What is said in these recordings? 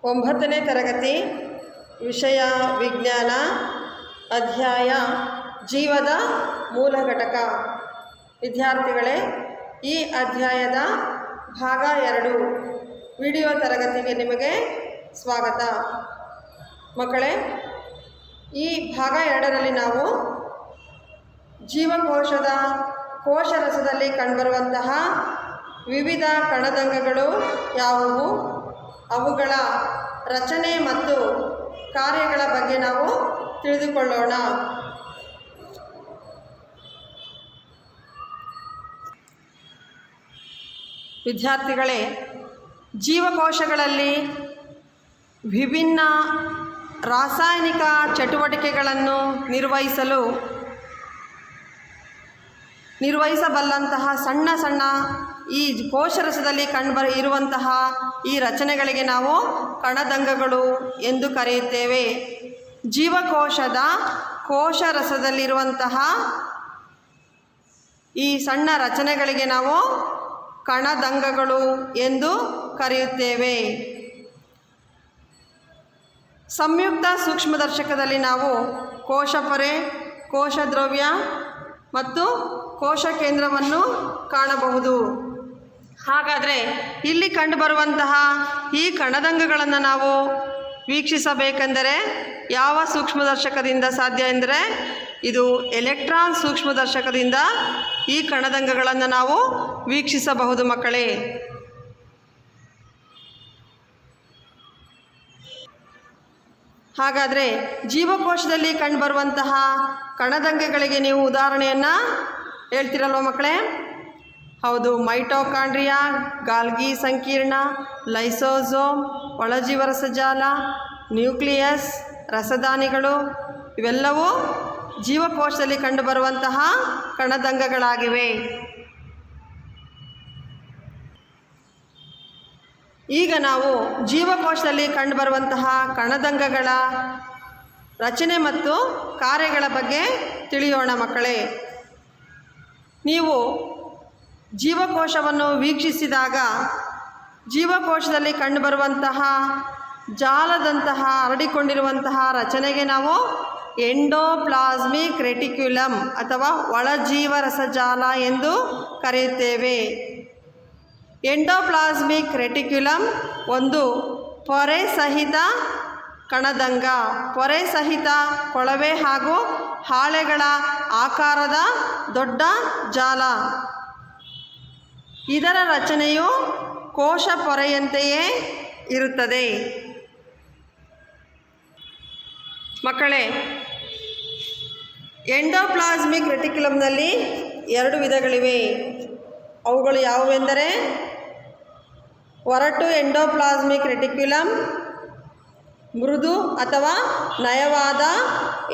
9ನೇ ತರಗತಿ ವಿಷಯ ವಿಜ್ಞಾನ ಅಧ್ಯಾಯ ಜೀವದ ಮೂಲ ಘಟಕ. ವಿದ್ಯಾರ್ಥಿಗಳೇ, ಈ ಅಧ್ಯಾಯದ ಭಾಗ 2 ವಿಡಿಯೋ ತರಗತಿಗೆ ನಿಮಗೆ ಸ್ವಾಗತ. ಮಕ್ಕಳೇ, ಈ ಭಾಗ 2ರಲ್ಲಿ ನಾವು ಜೀವಕೋಶದ ಕೋಶರಸದಲ್ಲಿ ಕಂಡುಬರುವಂತಹ ವಿವಿಧ ಕಣದಂಗಗಳು ಯಾವುವು, ಅವುಗಳ ರಚನೆ ಮತ್ತು ಕಾರ್ಯಗಳ ಬಗ್ಗೆ ನಾವು ತಿಳಿದುಕೊಳ್ಳೋಣ. ವಿದ್ಯಾರ್ಥಿಗಳೇ, ಜೀವಕೋಶಗಳಲ್ಲಿ ವಿಭಿನ್ನ ರಾಸಾಯನಿಕ ಚಟುವಟಿಕೆಗಳನ್ನು ನಿರ್ವಹಿಸಬಲ್ಲಂತಹ ಸಣ್ಣ ಸಣ್ಣ ಈ ಕೋಶರಸದಲ್ಲಿ ಇರುವಂತಹ ಈ ರಚನೆಗಳಿಗೆ ನಾವು ಕಣದಂಗಗಳು ಎಂದು ಕರೆಯುತ್ತೇವೆ. ಜೀವಕೋಶದ ಕೋಶರಸದಲ್ಲಿರುವಂತಹ ಈ ಸಣ್ಣ ರಚನೆಗಳಿಗೆ ನಾವು ಕಣದಂಗಗಳು ಎಂದು ಕರೆಯುತ್ತೇವೆ. ಸಂಯುಕ್ತ ಸೂಕ್ಷ್ಮದರ್ಶಕದಲ್ಲಿ ನಾವು ಕೋಶಪೊರೆ, ಕೋಶದ್ರವ್ಯ ಮತ್ತು ಕೋಶ ಕೇಂದ್ರವನ್ನು ಕಾಣಬಹುದು. ಹಾಗಾದರೆ ಇಲ್ಲಿ ಕಂಡುಬರುವಂತಹ ಈ ಕಣದಂಗಗಳನ್ನು ನಾವು ವೀಕ್ಷಿಸಬೇಕೆಂದರೆ ಯಾವ ಸೂಕ್ಷ್ಮದರ್ಶಕದಿಂದ ಸಾಧ್ಯ ಎಂದರೆ ಇದು ಎಲೆಕ್ಟ್ರಾನ್ ಸೂಕ್ಷ್ಮದರ್ಶಕದಿಂದ ಈ ಕಣದಂಗಗಳನ್ನು ನಾವು ವೀಕ್ಷಿಸಬಹುದು. ಮಕ್ಕಳೇ, ಹಾಗಾದರೆ ಜೀವಕೋಶದಲ್ಲಿ ಕಂಡುಬರುವಂತಹ ಕಣದಂಗಗಳಿಗೆ ನೀವು ಉದಾಹರಣೆಯನ್ನು ಹೇಳ್ತಿರಲ್ವ ಮಕ್ಕಳೇ? ಹೌದು, ಮೈಟೋಕಾಂಡ್ರಿಯಾ, ಗಾಲ್ಗಿ ಸಂಕೀರ್ಣ, ಲೈಸೋಸೋಮ್, ಒಳಜೀವರಸಜಾಲ, ನ್ಯೂಕ್ಲಿಯಸ್, ರಸದಾನಿಗಳು ಇವೆಲ್ಲವೂ ಜೀವಕೋಶದಲ್ಲಿ ಕಂಡುಬರುವಂತಹ ಕಣದಂಗಗಳಾಗಿವೆ. ಈಗ ನಾವು ಜೀವಕೋಶದಲ್ಲಿ ಕಂಡುಬರುವಂತಹ ಕಣದಂಗಗಳ ರಚನೆ ಮತ್ತು ಕಾರ್ಯಗಳ ಬಗ್ಗೆ ತಿಳಿಯೋಣ. ಮಕ್ಕಳೇ, ನೀವು ಜೀವಕೋಶವನ್ನು ವೀಕ್ಷಿಸಿದಾಗ ಜೀವಕೋಶದಲ್ಲಿ ಕಂಡುಬರುವಂತಹ ಜಾಲದಂತಹ ಹರಡಿಕೊಂಡಿರುವಂತಹ ರಚನೆಗೆ ನಾವು ಎಂಡೋಪ್ಲಾಸ್ಮಿಕ್ ರೆಟಿಕ್ಯುಲಮ್ ಅಥವಾ ಒಳಜೀವರಸಜಾಲ ಎಂದು ಕರೆಯುತ್ತೇವೆ. ಎಂಡೋಪ್ಲಾಸ್ಮಿಕ್ ರೆಟಿಕ್ಯುಲಮ್ ಒಂದು ಪೊರೆ ಸಹಿತ ಕಣದಂಗ, ಪೊರೆ ಸಹಿತ ಕೊಳವೆ ಹಾಗೂ ಹಾಳೆಗಳ ಆಕಾರದ ದೊಡ್ಡ ಜಾಲ. ಇದರ ರಚನೆಯು ಕೋಶ ಪೊರೆಯಂತೆಯೇ ಇರುತ್ತದೆ. ಮಕ್ಕಳೇ, ಎಂಡೋಪ್ಲಾಸ್ಮಿಕ್ ರೆಟಿಕ್ಯುಲಮ್ನಲ್ಲಿ 2 ವಿಧಗಳಿವೆ. ಅವುಗಳು ಯಾವುವೆಂದರೆ ಒರಟು ಎಂಡೋಪ್ಲಾಸ್ಮಿಕ್ ರೆಟಿಕ್ಯುಲಮ್, ಮೃದು ಅಥವಾ ನಯವಾದ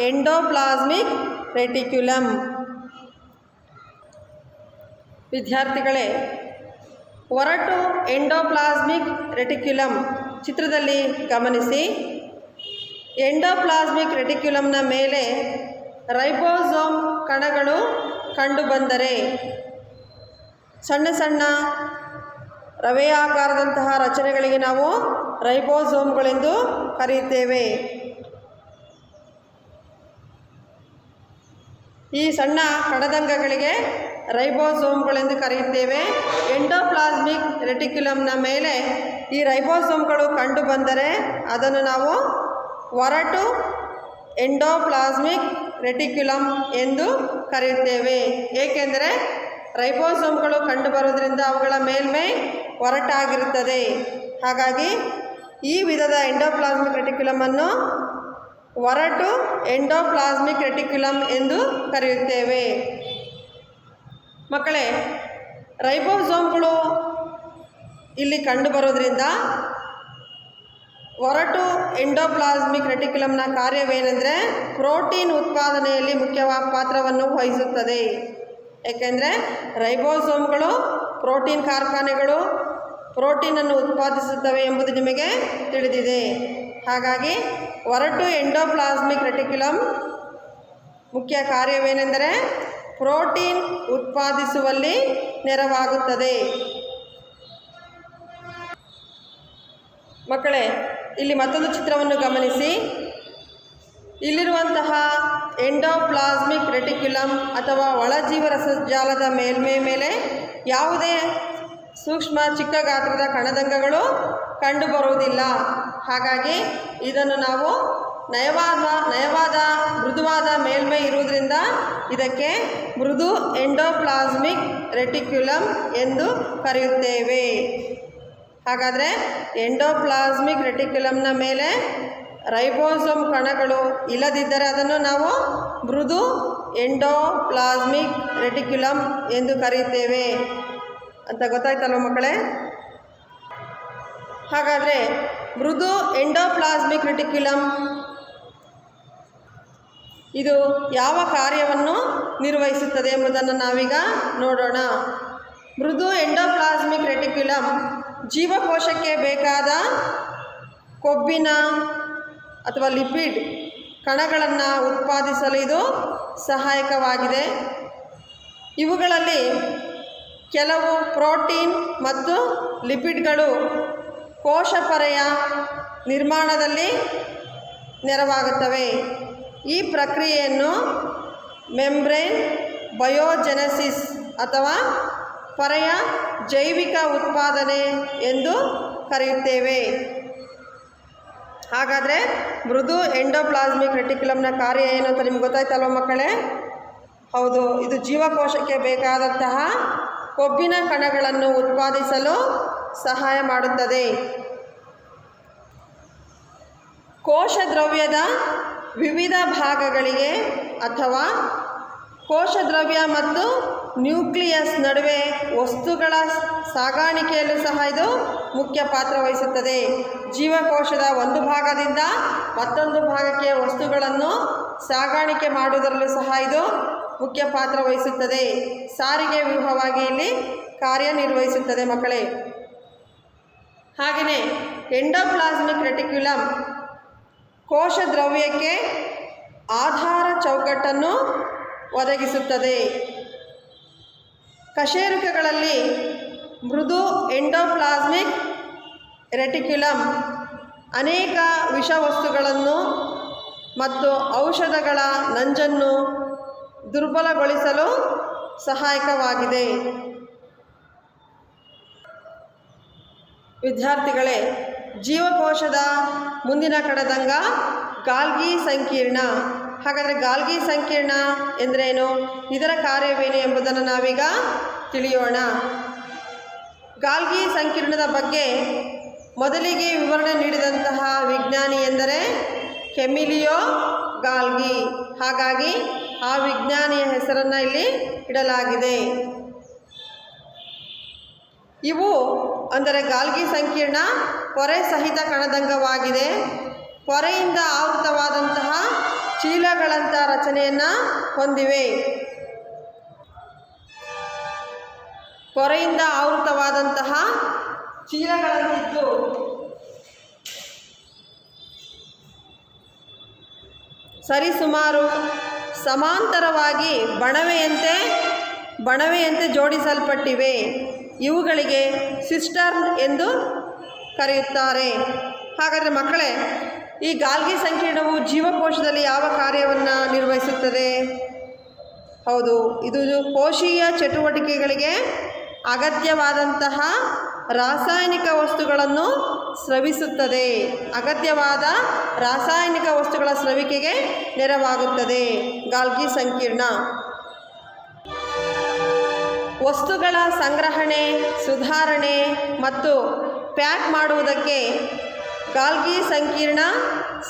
ಎಂಡೋಪ್ಲಾಸ್ಮಿಕ್ ರೆಟಿಕ್ಯುಲಮ್. ವಿದ್ಯಾರ್ಥಿಗಳೇ, ಒರಟು ಎಂಡೋಪ್ಲಾಸ್ಮಿಕ್ ರೆಟಿಕ್ಯುಲಮ್ ಚಿತ್ರದಲ್ಲಿ ಗಮನಿಸಿ. ಎಂಡೋಪ್ಲಾಸ್ಮಿಕ್ ರೆಟಿಕ್ಯುಲಮ್ನ ಮೇಲೆ ರೈಬೋಸೋಮ್ ಕಣಗಳು ಕಂಡುಬಂದರೆ ಸಣ್ಣ ಸಣ್ಣ ರವೆಯಾಕಾರದಂತಹ ರಚನೆಗಳಿಗೆ ನಾವು ರೈಬೋಸೋಮ್ಗಳೆಂದು ಕರೆಯುತ್ತೇವೆ. ಈ ಸಣ್ಣ ಕಣದಂಗಗಳಿಗೆ ರೈಬೋಸೋಮ್ಗಳೆಂದು ಕರೆಯುತ್ತೇವೆ. ಎಂಡೋಪ್ಲಾಸ್ಮಿಕ್ ರೆಟಿಕ್ಯುಲಮ್ನ ಮೇಲೆ ಈ ರೈಬೋಸೋಮ್ಗಳು ಕಂಡುಬಂದರೆ ಅದನ್ನು ನಾವು ಒರಟು ಎಂಡೋಪ್ಲಾಸ್ಮಿಕ್ ರೆಟಿಕ್ಯುಲಮ್ ಎಂದು ಕರೆಯುತ್ತೇವೆ. ಏಕೆಂದರೆ ರೈಬೋಸೋಮ್ಗಳು ಕಂಡುಬರುವುದರಿಂದ ಅವುಗಳ ಮೇಲ್ಮೈ ಒರಟಾಗಿರುತ್ತದೆ. ಹಾಗಾಗಿ ಈ ವಿಧದ ಎಂಡೋಪ್ಲಾಸ್ಮಿಕ್ ರೆಟಿಕ್ಯುಲಮನ್ನು ಒರಟು ಎಂಡೋಪ್ಲಾಸ್ಮಿಕ್ ರೆಟಿಕ್ಯುಲಮ್ ಎಂದು ಕರೆಯುತ್ತೇವೆ. ಮಕ್ಕಳೇ, ರೈಬೋಸೋಮ್ಗಳು ಇಲ್ಲಿ ಕಂಡುಬರೋದ್ರಿಂದ ಒರಟು ಎಂಡೋಪ್ಲಾಸ್ಮಿಕ್ ರೆಟಿಕ್ಯುಲಮ್ನ ಕಾರ್ಯವೇನೆಂದರೆ ಪ್ರೋಟೀನ್ ಉತ್ಪಾದನೆಯಲ್ಲಿ ಮುಖ್ಯವಾದ ಪಾತ್ರವನ್ನು ವಹಿಸುತ್ತದೆ. ಏಕೆಂದರೆ ರೈಬೋಸೋಮ್ಗಳು ಪ್ರೋಟೀನ್ ಕಾರ್ಖಾನೆಗಳು, ಪ್ರೋಟೀನನ್ನು ಉತ್ಪಾದಿಸುತ್ತವೆ ಎಂಬುದು ನಿಮಗೆ ತಿಳಿದಿದೆ. ಹಾಗಾಗಿ ಒರಟು ಎಂಡೋಪ್ಲಾಸ್ಮಿಕ್ ರೆಟಿಕ್ಯುಲಮ್ ಮುಖ್ಯ ಕಾರ್ಯವೇನೆಂದರೆ ಪ್ರೋಟೀನ್ ಉತ್ಪಾದಿಸುವಲ್ಲಿ ನೆರವಾಗುತ್ತದೆ. ಮಕ್ಕಳೇ, ಇಲ್ಲಿ ಮತ್ತೊಂದು ಚಿತ್ರವನ್ನು ಗಮನಿಸಿ. ಇಲ್ಲಿರುವಂತಹ ಎಂಡೋಪ್ಲಾಸ್ಮಿಕ್ ರೆಟಿಕ್ಯುಲಮ್ ಅಥವಾ ಒಳಜೀವರಸಜಾಲದ ಮೇಲ್ಮೈ ಮೇಲೆ ಯಾವುದೇ ಸೂಕ್ಷ್ಮ ಚಿಕ್ಕ ಗಾತ್ರದ ಕಣದಂಗಗಳು ಕಂಡುಬರುವುದಿಲ್ಲ. ಹಾಗಾಗಿ ಇದನ್ನು ನಾವು ನಯವಾದ ಮೃದುವಾದ ಮೇಲ್ಮೈ ಇರುವುದರಿಂದ ಇದಕ್ಕೆ ಮೃದು ಎಂಡೋಪ್ಲಾಸ್ಮಿಕ್ ರೆಟಿಕ್ಯುಲಮ್ ಎಂದು ಕರೆಯುತ್ತೇವೆ. ಹಾಗಾದರೆ ಎಂಡೋಪ್ಲಾಸ್ಮಿಕ್ ರೆಟಿಕ್ಯುಲಮ್ನ ಮೇಲೆ ರೈಬೋಸೋಮ್ ಕಣಗಳು ಇಲ್ಲದಿದ್ದರೆ ಅದನ್ನು ನಾವು ಮೃದು ಎಂಡೋಪ್ಲಾಸ್ಮಿಕ್ ರೆಟಿಕ್ಯುಲಮ್ ಎಂದು ಕರೆಯುತ್ತೇವೆ ಅಂತ ಗೊತ್ತಾಯ್ತಲ್ವ ಮಕ್ಕಳೇ? ಹಾಗಾದರೆ ಮೃದು ಎಂಡೋಪ್ಲಾಸ್ಮಿಕ್ ರೆಟಿಕ್ಯುಲಮ್ ಇದು ಯಾವ ಕಾರ್ಯವನ್ನು ನಿರ್ವಹಿಸುತ್ತದೆ ಎಂಬುದನ್ನು ನಾವೀಗ ನೋಡೋಣ. ಮೃದು ಎಂಡೋಪ್ಲಾಸ್ಮಿಕ್ ರೆಟಿಕ್ಯುಲಮ್ ಜೀವಕೋಶಕ್ಕೆ ಬೇಕಾದ ಕೊಬ್ಬಿನ ಅಥವಾ ಲಿಪಿಡ್ ಕಣಗಳನ್ನು ಉತ್ಪಾದಿಸಲು ಇದು ಸಹಾಯಕವಾಗಿದೆ. ಇವುಗಳಲ್ಲಿ ಕೆಲವು ಪ್ರೋಟೀನ್ ಮತ್ತು ಲಿಪಿಡ್ಗಳು ಕೋಶ ಪೊರೆಯ ನಿರ್ಮಾಣದಲ್ಲಿ ನೆರವಾಗುತ್ತವೆ. ಈ ಪ್ರಕ್ರಿಯೆಯನ್ನು ಮೆಂಬ್ರೇನ್ ಬಯೋಜೆನೆಸಿಸ್ ಅಥವಾ ಪೊರೆಯ ಜೈವಿಕ ಉತ್ಪಾದನೆ ಎಂದು ಕರೆಯುತ್ತೇವೆ. ಹಾಗಾದರೆ ಮೃದು ಎಂಡೋಪ್ಲಾಸ್ಮಿಕ್ ರೆಟಿಕ್ಯುಲಮ್ನ ಕಾರ್ಯ ಏನು ಅಂತ ನಿಮ್ಗೆ ಗೊತ್ತಾಯ್ತಲ್ವ ಮಕ್ಕಳೇ? ಹೌದು, ಇದು ಜೀವಕೋಶಕ್ಕೆ ಬೇಕಾದಂತಹ ಕೊಬ್ಬಿನ ಕಣಗಳನ್ನು ಉತ್ಪಾದಿಸಲು ಸಹಾಯ ಮಾಡುತ್ತದೆ. ಕೋಶ ದ್ರವ್ಯದ ವಿವಿಧ ಭಾಗಗಳಿಗೆ ಅಥವಾ ಕೋಶ ದ್ರವ್ಯ ಮತ್ತು ನ್ಯೂಕ್ಲಿಯಸ್ ನಡುವೆ ವಸ್ತುಗಳ ಸಾಗಾಣಿಕೆಯಲ್ಲೂ ಸಹ ಇದು ಮುಖ್ಯ ಪಾತ್ರ ವಹಿಸುತ್ತದೆ. ಜೀವಕೋಶದ ಒಂದು ಭಾಗದಿಂದ ಮತ್ತೊಂದು ಭಾಗಕ್ಕೆ ವಸ್ತುಗಳನ್ನು ಸಾಗಾಣಿಕೆ ಮಾಡುವುದರಲ್ಲೂ ಸಹ ಇದು ಮುಖ್ಯ ಪಾತ್ರ ವಹಿಸುತ್ತದೆ. ಸಾರಿಗೆ ವ್ಯೂಹವಾಗಿ ಇಲ್ಲಿ ಕಾರ್ಯನಿರ್ವಹಿಸುತ್ತದೆ ಮಕ್ಕಳೇ. ಹಾಗೆಯೇ ಎಂಡೋಪ್ಲಾಸ್ಮಿಕ್ ರೆಟಿಕ್ಯುಲಮ್ ಕೋಶ ದ್ರವ್ಯಕ್ಕೆ ಆಧಾರ ಚೌಕಟ್ಟನ್ನು ಒದಗಿಸುತ್ತದೆ. ಕಶೇರುಕಗಳಲ್ಲಿ ಮೃದು ಎಂಡೋಪ್ಲಾಸ್ಮಿಕ್ ರೆಟಿಕ್ಯುಲಮ್ ಅನೇಕ ವಿಷವಸ್ತುಗಳನ್ನು ಮತ್ತು ಔಷಧಗಳ ನಂಜನ್ನು ದುರ್ಬಲಗೊಳಿಸಲು ಸಹಾಯಕವಾಗಿದೆ. ವಿದ್ಯಾರ್ಥಿಗಳೇ, ಜೀವಕೋಶದ ಮುಂದಿನ ಕಣದಂಗ ಗಾಲ್ಗಿ ಸಂಕೀರ್ಣ. ಹಾಗಾದರೆ ಗಾಲ್ಗಿ ಸಂಕೀರ್ಣ ಎಂದರೇನು, ಇದರ ಕಾರ್ಯವೇನು ಎಂಬುದನ್ನು ನಾವೀಗ ತಿಳಿಯೋಣ. ಗಾಲ್ಗಿ ಸಂಕೀರ್ಣದ ಬಗ್ಗೆ ಮೊದಲಿಗೆ ವಿವರಣೆ ನೀಡಿದಂತಹ ವಿಜ್ಞಾನಿ ಎಂದರೆ ಕೆಮಿಲಿಯೋ ಗಾಲ್ಗಿ. ಹಾಗಾಗಿ ಆ ವಿಜ್ಞಾನಿಯ ಹೆಸರನ್ನು ಇಲ್ಲಿ ಇಡಲಾಗಿದೆ. ಇವು ಅಂದರೆ ಗಾಲ್ಗಿ ಸಂಕೀರ್ಣ ಪೊರೆ ಸಹಿತ ಕಣದಂಗವಾಗಿದೆ. ಪೊರೆಯಿಂದ ಆವೃತವಾದಂತಹ ಚೀಲಗಳಂಥ ರಚನೆಯನ್ನು ಹೊಂದಿವೆ. ಪೊರೆಯಿಂದ ಆವೃತವಾದಂತಹ ಚೀಲಗಳಂತಿದ್ದು ಸರಿಸುಮಾರು ಸಮಾಂತರವಾಗಿ ಬಣವೆಯಂತೆ ಜೋಡಿಸಲ್ಪಟ್ಟಿವೆ. ಇವುಗಳಿಗೆ ಸಿಸ್ಟರ್ನ್ ಎಂದು ಕರೆಯುತ್ತಾರೆ. ಹಾಗಾದರೆ ಮಕ್ಕಳೇ, ಈ ಗಾಲ್ಗಿ ಸಂಕೀರ್ಣವು ಜೀವಕೋಶದಲ್ಲಿ ಯಾವ ಕಾರ್ಯವನ್ನು ನಿರ್ವಹಿಸುತ್ತದೆ? ಹೌದು, ಇದು ಕೋಶೀಯ ಚಟುವಟಿಕೆಗಳಿಗೆ ಅಗತ್ಯವಾದಂತಹ ರಾಸಾಯನಿಕ ವಸ್ತುಗಳನ್ನು ಸ್ರವಿಸುತ್ತದೆ. ಅಗತ್ಯವಾದ ರಾಸಾಯನಿಕ ವಸ್ತುಗಳ ಸ್ರವಿಕೆಗೆ ನೆರವಾಗುತ್ತದೆ ಗಾಲ್ಗಿ ಸಂಕೀರ್ಣ. ವಸ್ತುಗಳ ಸಂಗ್ರಹಣೆ, ಸುಧಾರಣೆ ಮತ್ತು ಪ್ಯಾಕ್ ಮಾಡುವುದಕ್ಕೆ ಗಾಲ್ಗಿ ಸಂಕೀರ್ಣ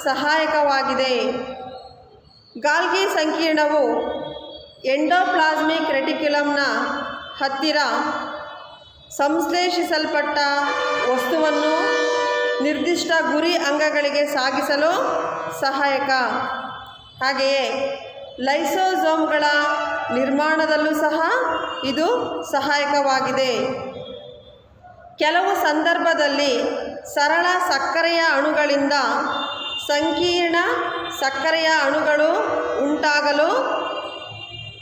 ಸಹಾಯಕವಾಗಿದೆ. ಗಾಲ್ಗಿ ಸಂಕೀರ್ಣವು ಎಂಡೋಪ್ಲಾಸ್ಮಿಕ್ ರೆಟಿಕ್ಯುಲಮ್ನ ಹತ್ತಿರ ಸಂಶ್ಲೇಷಿಸಲ್ಪಟ್ಟ ವಸ್ತುವನ್ನು ನಿರ್ದಿಷ್ಟ ಗುರಿ ಅಂಗಗಳಿಗೆ ಸಾಗಿಸಲು ಸಹಾಯಕ. ಹಾಗೆಯೇ ಲೈಸೋಸೋಮ್ಗಳ ನಿರ್ಮಾಣದಲ್ಲೂ ಸಹ ಇದು ಸಹಾಯಕವಾಗಿದೆ. ಕೆಲವು ಸಂದರ್ಭದಲ್ಲಿ ಸರಳ ಸಕ್ಕರೆಯ ಅಣುಗಳಿಂದ ಸಂಕೀರ್ಣ ಸಕ್ಕರೆಯ ಅಣುಗಳು ಉಂಟಾಗಲು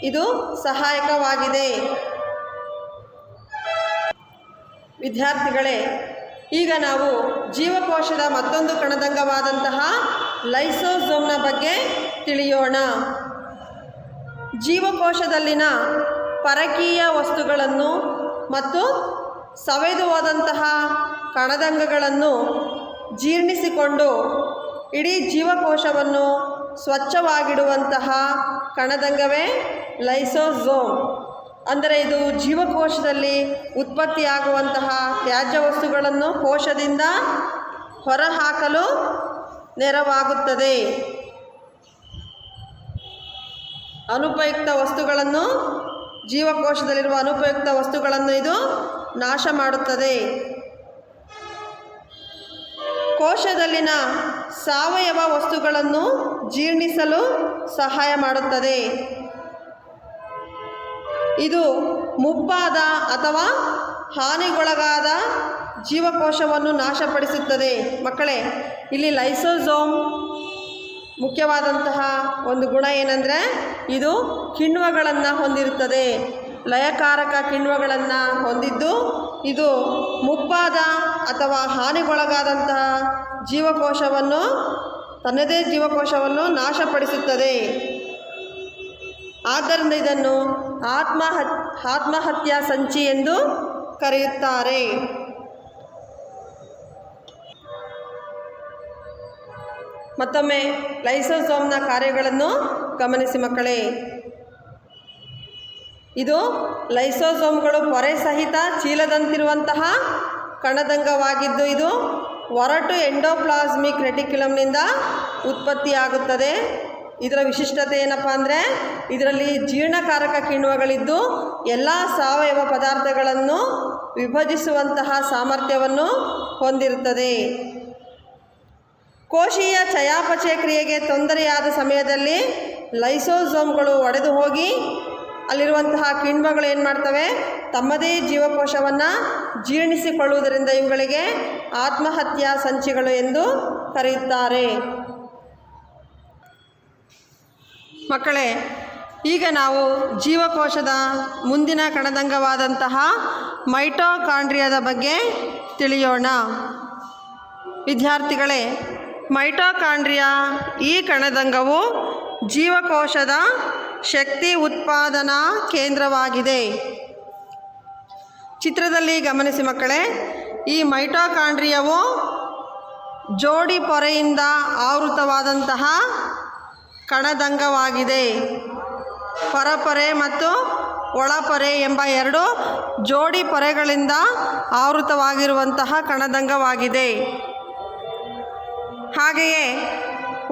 ಇದು ಸಹಾಯಕವಾಗಿದೆ. ವಿದ್ಯಾರ್ಥಿಗಳೇ, ಈಗ ನಾವು ಜೀವಕೋಶದ ಮತ್ತೊಂದು ಕಣದಂಗವಾದಂತಹ ಲೈಸೋಸೋಮ್ನ ಬಗ್ಗೆ ತಿಳಿಯೋಣ. ಜೀವಕೋಶದಲ್ಲಿನ ಪರಕೀಯ ವಸ್ತುಗಳನ್ನು ಮತ್ತು ಸವೆದು ಹೋದಂತಹ ಕಣದಂಗಗಳನ್ನು ಜೀರ್ಣಿಸಿಕೊಂಡು ಇಡೀ ಜೀವಕೋಶವನ್ನು ಸ್ವಚ್ಛವಾಗಿಡುವಂತಹ ಕಣದಂಗವೇ ಲೈಸೋಸೋಮ್. ಅಂದರೆ ಇದು ಜೀವಕೋಶದಲ್ಲಿ ಉತ್ಪತ್ತಿಯಾಗುವಂತಹ ತ್ಯಾಜ್ಯ ವಸ್ತುಗಳನ್ನು ಕೋಶದಿಂದ ಹೊರಹಾಕಲು ನೆರವಾಗುತ್ತದೆ. ಅನುಪಯುಕ್ತ ವಸ್ತುಗಳನ್ನು, ಜೀವಕೋಶದಲ್ಲಿರುವ ಅನುಪಯುಕ್ತ ವಸ್ತುಗಳನ್ನು ಇದು ನಾಶ ಮಾಡುತ್ತದೆ. ಕೋಶದಲ್ಲಿನ ಸಾವಯವ ವಸ್ತುಗಳನ್ನು ಜೀರ್ಣಿಸಲು ಸಹಾಯ ಮಾಡುತ್ತದೆ. ಇದು ಮುಪ್ಪಾದ ಅಥವಾ ಹಾನಿಗೊಳಗಾದ ಜೀವಕೋಶವನ್ನು ನಾಶಪಡಿಸುತ್ತದೆ. ಮಕ್ಕಳೇ, ಇಲ್ಲಿ ಲೈಸೋಸೋಮ್ ಮುಖ್ಯವಾದಂತಹ ಒಂದು ಗುಣ ಏನಂದರೆ ಇದು ಕಿಣ್ವಗಳನ್ನು ಹೊಂದಿರುತ್ತದೆ. ಲಯಕಾರಕ ಕಿಣ್ವಗಳನ್ನು ಹೊಂದಿದ್ದು ಇದು ಮುಪ್ಪಾದ ಅಥವಾ ಹಾನಿಗೊಳಗಾದಂತಹ ಜೀವಕೋಶವನ್ನು, ತನ್ನದೇ ಜೀವಕೋಶವನ್ನು ನಾಶಪಡಿಸುತ್ತದೆ. ಆದ್ದರಿಂದ ಇದನ್ನು ಆತ್ಮಹತ್ಯಾ ಸಂಚಿ ಎಂದು ಕರೆಯುತ್ತಾರೆ. ಮತ್ತೊಮ್ಮೆ ಲೈಸೋಸೋಮ್ನ ಕಾರ್ಯಗಳನ್ನು ಗಮನಿಸಿ ಮಕ್ಕಳೇ. ಇದು ಲೈಸೋಸೋಮ್ಗಳು ಪೊರೆ ಸಹಿತ ಚೀಲದಂತಿರುವಂತಹ ಕಣದಂಗವಾಗಿದ್ದು ಇದು ಒರಟು ಎಂಡೋಪ್ಲಾಸ್ಮಿಕ್ ರೆಟಿಕ್ಯುಲಮ್ನಿಂದ ಉತ್ಪತ್ತಿಯಾಗುತ್ತದೆ. ಇದರ ವಿಶಿಷ್ಟತೆ ಏನಪ್ಪ ಅಂದರೆ ಇದರಲ್ಲಿ ಜೀರ್ಣಕಾರಕ ಕಿಣ್ವಗಳಿದ್ದು ಎಲ್ಲ ಸಾವಯವ ಪದಾರ್ಥಗಳನ್ನು ವಿಭಜಿಸುವಂತಹ ಸಾಮರ್ಥ್ಯವನ್ನು ಹೊಂದಿರುತ್ತದೆ. ಕೋಶೀಯ ಚಯಾಪಚಯ ಕ್ರಿಯೆಗೆ ತೊಂದರೆಯಾದ ಸಮಯದಲ್ಲಿ ಲೈಸೋಸೋಮ್ಗಳು ಒಡೆದು ಹೋಗಿ ಅಲ್ಲಿರುವಂತಹ ಕಿಣ್ವಗಳು ಏನು ಮಾಡ್ತವೆ, ತಮ್ಮದೇ ಜೀವಕೋಶವನ್ನು ಜೀರ್ಣಿಸಿಕೊಳ್ಳುವುದರಿಂದ ಇವುಗಳಿಗೆ ಆತ್ಮಹತ್ಯಾ ಸಂಚಿಗಳು ಎಂದು ಕರೆಯುತ್ತಾರೆ. ಮಕ್ಕಳೇ, ಈಗ ನಾವು ಜೀವಕೋಶದ ಮುಂದಿನ ಕಣದಂಗವಾದಂತಹ ಮೈಟೋಕಾಂಡ್ರಿಯಾದ ಬಗ್ಗೆ ತಿಳಿಯೋಣ. ವಿದ್ಯಾರ್ಥಿಗಳೇ, ಮೈಟೋಕಾಂಡ್ರಿಯಾ ಈ ಕಣದಂಗವು ಜೀವಕೋಶದ ಶಕ್ತಿ ಉತ್ಪಾದನಾ ಕೇಂದ್ರವಾಗಿದೆ. ಚಿತ್ರದಲ್ಲಿ ಗಮನಿಸಿ ಮಕ್ಕಳೇ. ಈ ಮೈಟೋಕಾಂಡ್ರಿಯಾವು ಜೋಡಿ ಪೊರೆಯಿಂದ ಆವೃತವಾದಂತಹ ಕಣದಂಗವಾಗಿದೆ. ಹೊರಪೊರೆ ಮತ್ತು ಒಳಪೊರೆ ಎಂಬ ಎರಡು ಜೋಡಿ ಪೊರೆಗಳಿಂದ ಆವೃತವಾಗಿರುವಂತಹ ಕಣದಂಗವಾಗಿದೆ. ಹಾಗೆಯೇ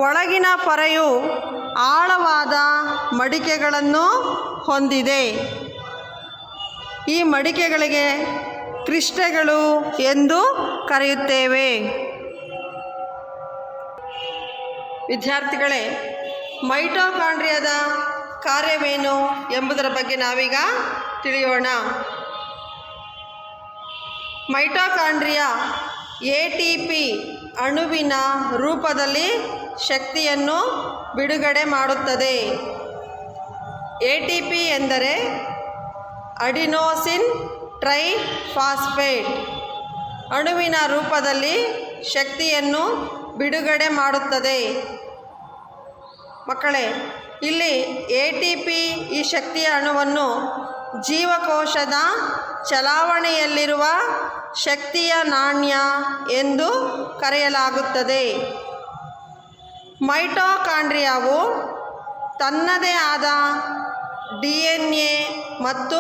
ಒಳಗಿನ ಪೊರೆಯು ಆಳವಾದ ಮಡಿಕೆಗಳನ್ನು ಹೊಂದಿದೆ. ಈ ಮಡಿಕೆಗಳಿಗೆ ಕ್ರಿಸ್ಟೆಗಳು ಎಂದು ಕರೆಯುತ್ತೇವೆ. ವಿದ್ಯಾರ್ಥಿಗಳೇ, ಮೈಟೋಕಾಂಡ್ರಿಯಾದ ಕಾರ್ಯವೇನು ಎಂಬುದರ ಬಗ್ಗೆ ನಾವೀಗ ತಿಳಿಯೋಣ. ಮೈಟೋಕಾಂಡ್ರಿಯಾ ATP ಅಣುವಿನ ರೂಪದಲ್ಲಿ ಶಕ್ತಿಯನ್ನು ಬಿಡುಗಡೆ ಮಾಡುತ್ತದೆ. ATP ಎಂದರೆ ಅಡಿನೋಸಿನ್ ಟ್ರೈಫಾಸ್ಫೇಟ್. ಅಣುವಿನ ರೂಪದಲ್ಲಿ ಶಕ್ತಿಯನ್ನು ಬಿಡುಗಡೆ ಮಾಡುತ್ತದೆ. ಮಕ್ಕಳೇ, ಇಲ್ಲಿ ATP ಈ ಶಕ್ತಿಯ ಅಣುವನ್ನು ಜೀವಕೋಶದ ಚಲಾವಣೆಯಲ್ಲಿರುವ ಶಕ್ತಿಯ ನಾಣ್ಯ ಎಂದು ಕರೆಯಲಾಗುತ್ತದೆ. ಮೈಟೋಕಾಂಡ್ರಿಯಾವು ತನ್ನದೇ ಆದ DNA ಮತ್ತು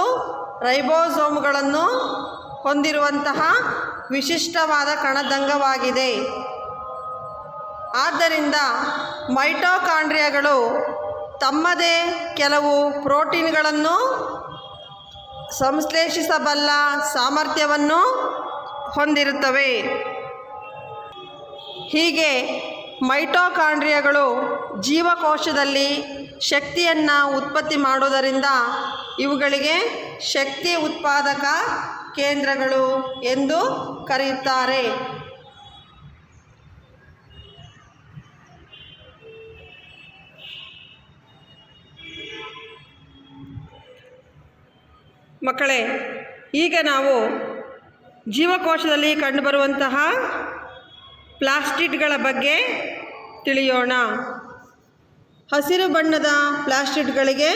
ರೈಬೋಸೋಮ್ಗಳನ್ನು ಹೊಂದಿರುವಂತಹ ವಿಶಿಷ್ಟವಾದ ಕಣದಂಗವಾಗಿದೆ. ಆದ್ದರಿಂದ ಮೈಟೋಕಾಂಡ್ರಿಯಾಗಳು ತಮ್ಮದೇ ಕೆಲವು ಪ್ರೋಟೀನ್ಗಳನ್ನು ಸಂಶ್ಲೇಷಿಸಬಲ್ಲ ಸಾಮರ್ಥ್ಯವನ್ನು ಹೊಂದಿರುತ್ತವೆ. ಹೀಗೆ ಮೈಟೋಕಾಂಡ್ರಿಯಾಗಳು ಜೀವಕೋಶದಲ್ಲಿ ಶಕ್ತಿಯನ್ನು ಉತ್ಪತ್ತಿ ಮಾಡುವುದರಿಂದ ಇವುಗಳಿಗೆ ಶಕ್ತಿ ಉತ್ಪಾದಕ ಕೇಂದ್ರಗಳು ಎಂದು ಕರೆಯುತ್ತಾರೆ. ಮಕ್ಕಳೇ, ಈಗ ನಾವು ಜೀವಕೋಶದಲ್ಲಿ ಕಂಡುಬರುವಂತಹ ಪ್ಲಾಸ್ಟಿಡ್ಗಳ ಬಗ್ಗೆ ತಿಳಿಯೋಣ. ಹಸಿರು ಬಣ್ಣದ ಪ್ಲಾಸ್ಟಿಡ್ಗಳಿಗೆ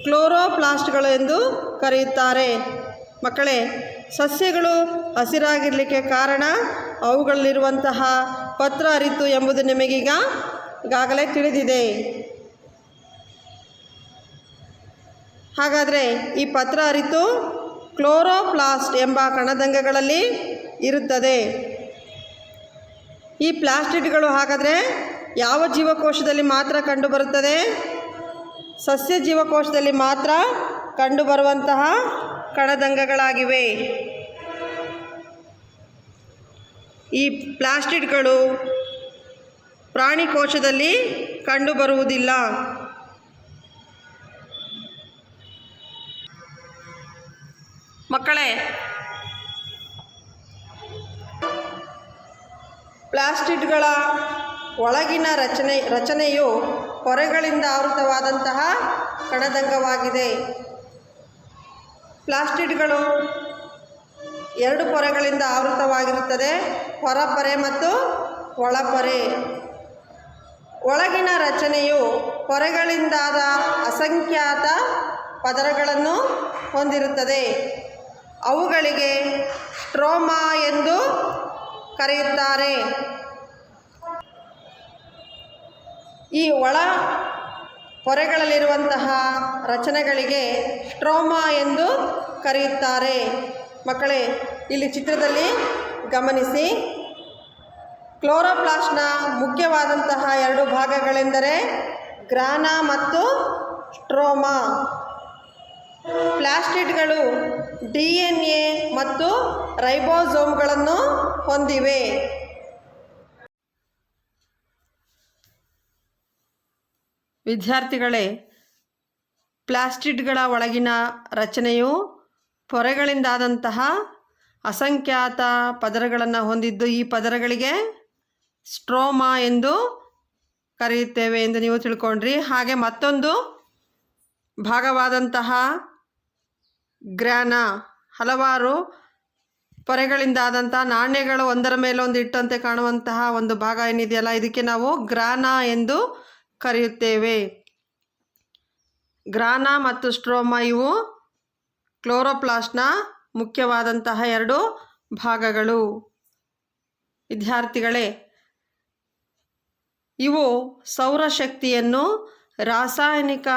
ಕ್ಲೋರೋಪ್ಲಾಸ್ಟ್ಗಳು ಎಂದು ಕರೆಯುತ್ತಾರೆ. ಮಕ್ಕಳೇ, ಸಸ್ಯಗಳು ಹಸಿರಾಗಿರಲಿಕ್ಕೆ ಕಾರಣ ಅವುಗಳಲ್ಲಿರುವಂತಹ ಪತ್ರ ಹರಿತು ಎಂಬುದು ನಿಮಗೀಗಾಗಲೇ ತಿಳಿದಿದೆ. ಹಾಗಾದರೆ ಈ ಪತ್ರ ಹರಿತು ಕ್ಲೋರೋಪ್ಲಾಸ್ಟ್ ಎಂಬ ಕಣದಂಗಗಳಲ್ಲಿ ಇರುತ್ತದೆ. ಈ ಪ್ಲಾಸ್ಟಿಡ್ಗಳು ಹಾಗಾದರೆ ಯಾವ ಜೀವಕೋಶದಲ್ಲಿ ಮಾತ್ರ ಕಂಡುಬರುತ್ತದೆ? ಸಸ್ಯ ಜೀವಕೋಶದಲ್ಲಿ ಮಾತ್ರ ಕಂಡುಬರುವಂತಹ ಕಣದಂಗಗಳಾಗಿವೆ. ಈ ಪ್ಲಾಸ್ಟಿಡ್ಗಳು ಪ್ರಾಣಿ ಕೋಶದಲ್ಲಿ ಕಂಡುಬರುವುದಿಲ್ಲ. ಮಕ್ಕಳೇ, ಪ್ಲಾಸ್ಟಿಡ್ಗಳ ಒಳಗಿನ ರಚನೆಯು ಪೊರೆಗಳಿಂದ ಆವೃತವಾದಂತಹ ಕಣದಂಗವಾಗಿದೆ. ಪ್ಲಾಸ್ಟಿಡ್ಗಳು 2 ಪೊರೆಗಳಿಂದ ಆವೃತವಾಗಿರುತ್ತದೆ, ಹೊರಪೊರೆ ಮತ್ತು ಒಳಪೊರೆ. ಒಳಗಿನ ರಚನೆಯು ಪೊರೆಗಳಿಂದಾದ ಅಸಂಖ್ಯಾತ ಪದರಗಳನ್ನು ಹೊಂದಿರುತ್ತದೆ. ಅವುಗಳಿಗೆ ಸ್ಟ್ರೋಮಾ ಎಂದು ಕರೆಯುತ್ತಾರೆ. ಈ ಒಳ ಪೊರೆಗಳಲ್ಲಿರುವಂತಹ ರಚನೆಗಳಿಗೆ ಸ್ಟ್ರೋಮಾ ಎಂದು ಕರೆಯುತ್ತಾರೆ. ಮಕ್ಕಳೇ, ಇಲ್ಲಿ ಚಿತ್ರದಲ್ಲಿ ಗಮನಿಸಿ. ಕ್ಲೋರೋಪ್ಲಾಸ್ಟ್ನ ಮುಖ್ಯವಾದಂತಹ 2 ಭಾಗಗಳೆಂದರೆ ಗ್ರಾನಾ ಮತ್ತು ಸ್ಟ್ರೋಮಾ. ಪ್ಲಾಸ್ಟಿಡ್ಗಳು DNA ಮತ್ತು ರೈಬೋಸೋಮ್ಗಳನ್ನು ಹೊಂದಿವೆ. ವಿದ್ಯಾರ್ಥಿಗಳೇ, ಪ್ಲಾಸ್ಟಿಡ್ಗಳ ಒಳಗಿನ ರಚನೆಯು ಪೊರೆಗಳಿಂದಾದಂತಹ ಅಸಂಖ್ಯಾತ ಪದರಗಳನ್ನು ಹೊಂದಿದ್ದು ಈ ಪದರಗಳಿಗೆ ಸ್ಟ್ರೋಮಾ ಎಂದು ಕರೆಯುತ್ತೇವೆ ಎಂದು ನೀವು ತಿಳ್ಕೊಂಡ್ರಿ. ಹಾಗೆ ಮತ್ತೊಂದು ಭಾಗವಾದಂತಹ ಗ್ರಾನಾ, ಹಲವಾರು ಪೊರೆಗಳಿಂದಾದಂತಹ ನಾಣ್ಯಗಳು ಒಂದರ ಮೇಲೊಂದು ಇಟ್ಟಂತೆ ಕಾಣುವಂತಹ ಒಂದು ಭಾಗ ಏನಿದೆಯಲ್ಲ, ಇದಕ್ಕೆ ನಾವು ಗ್ರಾನಾ ಎಂದು ಕರೆಯುತ್ತೇವೆ. ಗ್ರಾನಾ ಮತ್ತು ಸ್ಟ್ರೋಮಾ ಇವು ಕ್ಲೋರೋಪ್ಲಾಸ್ಟ್ನ ಮುಖ್ಯವಾದಂತಹ 2 ಭಾಗಗಳು. ವಿದ್ಯಾರ್ಥಿಗಳೇ, ಇವು ಸೌರಶಕ್ತಿಯನ್ನು ರಾಸಾಯನಿಕ